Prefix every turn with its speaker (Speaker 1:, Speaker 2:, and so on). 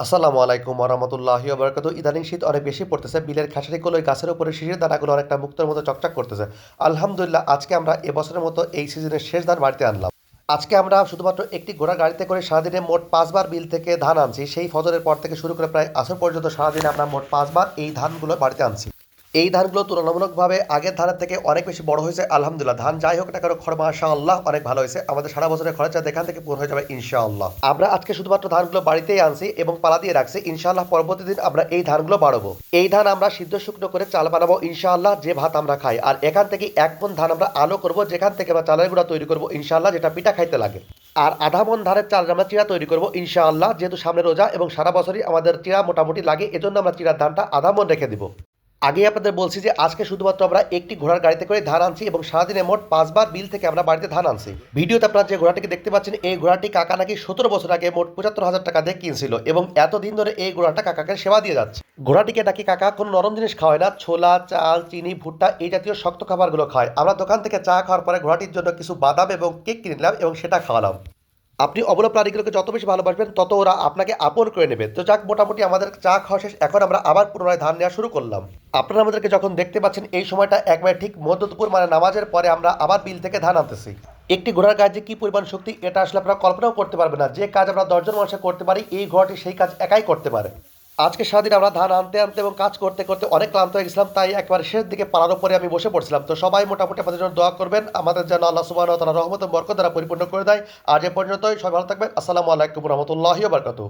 Speaker 1: আসসালামু আলাইকুম ওরহমতুল্লাহি ওবরাকাতু। ইদানিং শীত অনেক বেশি পড়তেছে। বিলের খেসারিগুলো ওই গাছের উপরে শিশির দানাগুলো অনেকটা মুক্তোর মতো চকচক করতেছে। আলহামদুলিল্লাহ, আজকে আমরা এবছরের মতো এই সিজনের শেষ ধান বাড়িতে আনলাম। আজকে আমরা শুধুমাত্র একটি ঘোড়া গাড়িতে করে সারাদিনে মোট ৫ বার বিল থেকে ধান আনছি। সেই ফজরের পর থেকে শুরু করে প্রায় আসর পর্যন্ত সারাদিনে আমরা মোট ৫ বার এই ধানগুলো বাড়িতে আনছি। এই ধানগুলো তুলনামূলকভাবে আগের ধানের থেকে অনেক বেশি বড় হয়েছে। আলহামদুলিল্লাহ, ধান যাই হোক না কেন খড় মাশাআল্লাহ অনেক ভালো হয়েছে। আমাদের সারা বছরের খরচা এখান থেকে পূরণ হয়ে যাবে ইনশাআল্লাহ। আমরা আজকে শুধুমাত্র ধানগুলো বাড়িতেই আনছি এবং পালা দিয়ে রাখছি। ইনশাআল্লাহ পরবর্তী দিন আমরা এই ধানগুলো বাড়াবো। এই ধান আমরা সিদ্ধ শুকনো করে চাল বানাবো ইনশাআল্লাহ, যে ভাত আমরা খাই। আর এখান থেকে ১ মণ ধান আমরা আলো করব, যেখান থেকে আমরা চালের গুঁড়া তৈরি করবো ইনশাআল্লাহ, যেটা পিঠা খাইতে লাগে। আর আধা মণ ধানের চাল আমরা চিড়া তৈরি করবো ইনশাআল্লাহ, যেহেতু সামনে রোজা এবং সারা বছরই আমাদের চিড়া মোটামুটি লাগে, এজন্য আমরা চিড়ার ধানটা আধা মণ রেখে দিব। আগেই আপনাদের বলছি যে আজকে শুধুমাত্র আমরা একটি ঘোড়ার গাড়িতে করে ধান আনছি এবং সারাদিনে মোট ৫ বার বিল থেকে আমরা বাড়িতে ধান আনছি। ভিডিওতে আপনারা যে ঘোড়াটিকে দেখতে পাচ্ছেন, এই ঘোড়াটি কাকা নাকি ১৭ বছর আগে মোট ৭৫,০০০ টাকা দিয়ে কিনছিল এবং এতদিন ধরে এই ঘোড়াটা কাকাকে সেবা দিয়ে যাচ্ছে। ঘোড়াটিকে নাকি কাকা কোনো নরম জিনিস খাওয়ায় না, ছোলা, চাল, চিনি, ভুট্টা এই জাতীয় শক্ত খাবারগুলো খায়। আমরা দোকান থেকে চা খাওয়ার পরে ঘোড়াটির জন্য কিছু বাদাম এবং কেক কিনে নিলাম এবং সেটা খাওয়ালাম। আপনি অবলা প্রাণীগুলোকে যত বেশি ভালোবাসবেন তত ওরা আপনাকে আপন করে নেবে। তো যাক, মোটামুটি আমাদের চা খাওয়া শেষ, এখন আমরা আবার পুনরায় ধান নেওয়া শুরু করলাম। আপনারা আমাদেরকে যখন দেখতে পাচ্ছেন এই সময়টা একবারে ঠিক মধ্য দুপুর, মানে নামাজের পরে আমরা আবার বিল থেকে ধান আনতেছি। একটি ঘোড়ার গায়ে যে কি পরিমাণ শক্তি, এটা আসলে আপনারা কল্পনাও করতে পারবেন না। যে কাজ আমরা ১০ জন মানুষে করতে পারি, এই ঘোড়াটি সেই কাজ একাই করতে পারে। আজকে সারাদিন আমরা ধান আনতে আনতে এবং কাজ করতে করতে অনেক ক্লান্ত হয়ে গেছিলাম, তাই একবার শেষ দিকে পাড়ার উপরে আমি বসে পড়ছিলাম। তো সবাই মোটামুটি আমাদের জন্য দোয়া করবেন, আমাদের যেন আল্লাহ সুবহানাহু ওয়া তাআলা রহমত এবং বরকত দ্বারা পরিপূর্ণ করে দেয়। আজ এ পর্যন্তই, সবাই ভালো থাকবেন। আসসালামু আলাইকুম রহমতুল্লাহি ওয়া বারাকাতুহু।